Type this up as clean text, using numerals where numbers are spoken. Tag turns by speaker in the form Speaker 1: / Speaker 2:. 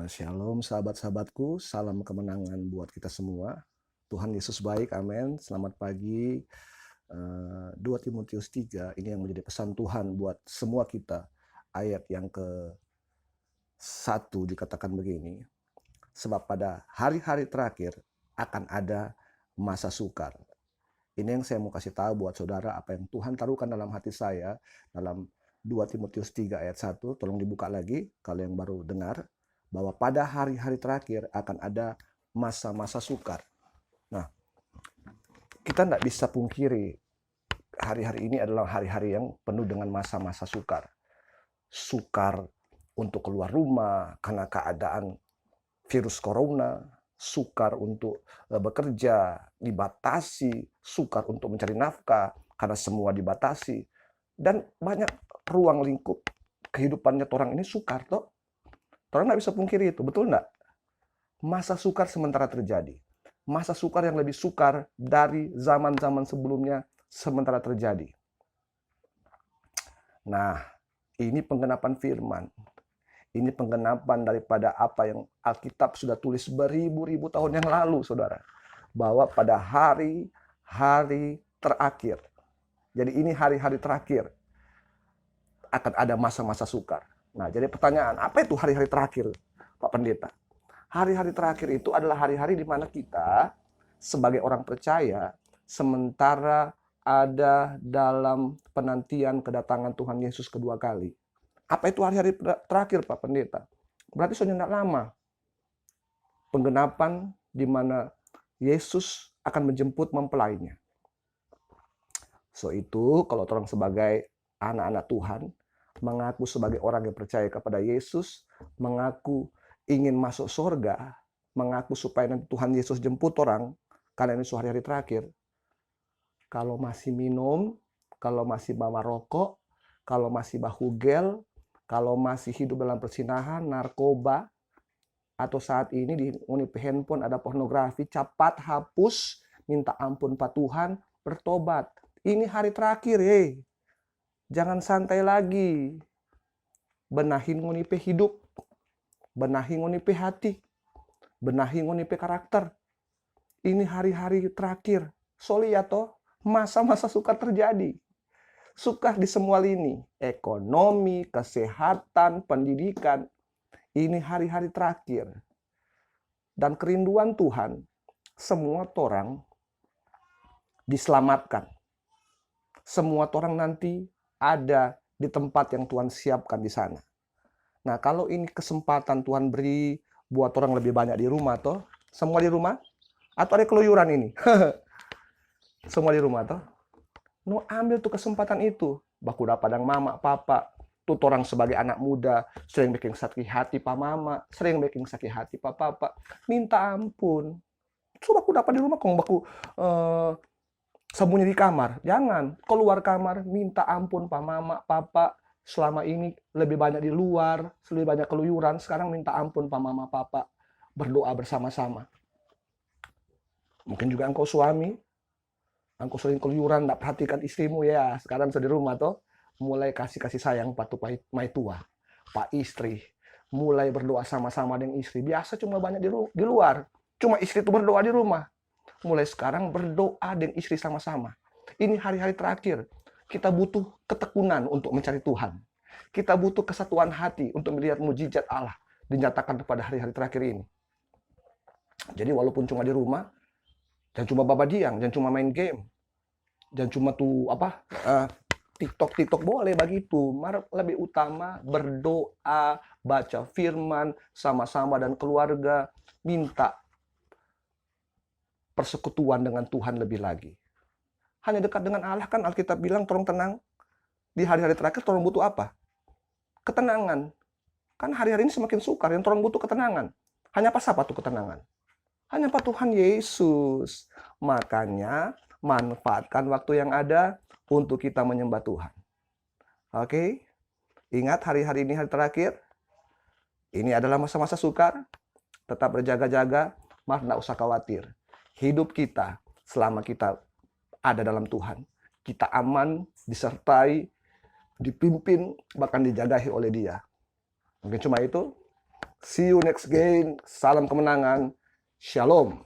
Speaker 1: Shalom sahabat-sahabatku, salam kemenangan buat kita semua. Tuhan Yesus baik, amin. Selamat pagi. 2 Timotius 3, ini yang menjadi pesan Tuhan buat semua kita. Ayat yang ke-1 dikatakan begini, sebab pada hari-hari terakhir akan ada masa sukar. Ini yang saya mau kasih tahu buat saudara, apa yang Tuhan taruhkan dalam hati saya, dalam 2 Timotius 3 ayat 1, tolong dibuka lagi kalau yang baru dengar, bahwa pada hari-hari terakhir akan ada masa-masa sukar. Nah, kita tidak bisa pungkiri hari-hari ini adalah hari-hari yang penuh dengan masa-masa sukar. Sukar untuk keluar rumah karena keadaan virus corona, sukar untuk bekerja, dibatasi, sukar untuk mencari nafkah karena semua dibatasi. Dan banyak ruang lingkup kehidupannya orang ini sukar toh. Orang nggak bisa pungkiri itu, betul nggak? Masa sukar sementara terjadi. Masa sukar yang lebih sukar dari zaman-zaman sebelumnya sementara terjadi. Nah, ini penggenapan firman. Ini penggenapan daripada apa yang Alkitab sudah tulis beribu-ribu tahun yang lalu, saudara. Bahwa pada hari-hari terakhir, jadi ini hari-hari terakhir, akan ada masa-masa sukar. Nah, jadi pertanyaan, apa itu hari-hari terakhir, Pak Pendeta? Hari-hari terakhir itu adalah hari-hari di mana kita sebagai orang percaya sementara ada dalam penantian kedatangan Tuhan Yesus kedua kali. Apa itu hari-hari terakhir, Pak Pendeta? Berarti sudah tidak lama. Penggenapan di mana Yesus akan menjemput mempelainya. So itu kalau orang sebagai anak-anak Tuhan, mengaku sebagai orang yang percaya kepada Yesus, mengaku ingin masuk surga, mengaku supaya nanti Tuhan Yesus jemput orang, karena ini hari-hari terakhir. Kalau masih minum, kalau masih bawa rokok, kalau masih bahu gel, kalau masih hidup dalam persinahan, narkoba, atau saat ini di unit handphone ada pornografi, cepat hapus, minta ampun Pak Tuhan, bertobat. Ini hari terakhir, jangan santai lagi. Benahi ngunipe hidup. Benahi ngunipe hati. Benahi ngunipe karakter. Ini hari-hari terakhir. Soliato, masa-masa sukar terjadi. Sukar di semua lini. Ekonomi, kesehatan, pendidikan. Ini hari-hari terakhir. Dan kerinduan Tuhan, semua orang diselamatkan. Semua orang nanti ada di tempat yang Tuhan siapkan di sana. Nah, kalau ini kesempatan Tuhan beri buat orang lebih banyak di rumah toh, semua di rumah, atau ada keluyuran ini, semua di rumah toh, no ambil tuh kesempatan itu, baku padang mama, papa, tuh orang sebagai anak muda sering bikin sakit hati pak mama, sering bikin sakit hati pak papa, minta ampun, coba aku dapat di rumah kong baku sembunyi di kamar. Jangan. Keluar kamar, minta ampun Pak Mama, Papa. Selama ini lebih banyak di luar, lebih banyak keluyuran. Sekarang minta ampun Pak Mama, Papa. Berdoa bersama-sama. Mungkin juga engkau suami. Engkau sering keluyuran, tidak perhatikan istrimu ya. Sekarang sudah di rumah toh. Mulai kasih sayang Pak Mai tua. Pak istri. Mulai berdoa sama-sama dengan istri. Biasa cuma banyak di luar. Cuma istri itu berdoa di rumah. Mulai sekarang berdoa dengan istri sama-sama. Ini hari-hari terakhir. Kita butuh ketekunan untuk mencari Tuhan. Kita butuh kesatuan hati untuk melihat mujizat Allah dinyatakan pada hari-hari terakhir ini. Jadi walaupun cuma di rumah, jangan cuma babadiang, jangan cuma main game, jangan cuma TikTok boleh begitu. Lebih utama berdoa, baca firman sama-sama dan keluarga, minta persekutuan dengan Tuhan lebih lagi. Hanya dekat dengan Allah kan Alkitab bilang tolong tenang. Di hari-hari terakhir tolong butuh apa? Ketenangan. Kan hari-hari ini semakin sukar, yang tolong butuh ketenangan. Hanya apa tuh ketenangan? Hanya Pak Tuhan Yesus. Makanya manfaatkan waktu yang ada untuk kita menyembah Tuhan. Oke? Ingat hari-hari ini hari terakhir. Ini adalah masa-masa sukar. Tetap berjaga-jaga, tidak usah khawatir. Hidup kita selama kita ada dalam Tuhan, kita aman, disertai, dipimpin, bahkan dijagai oleh Dia. Mungkin cuma itu. See you next game. Salam kemenangan. Shalom.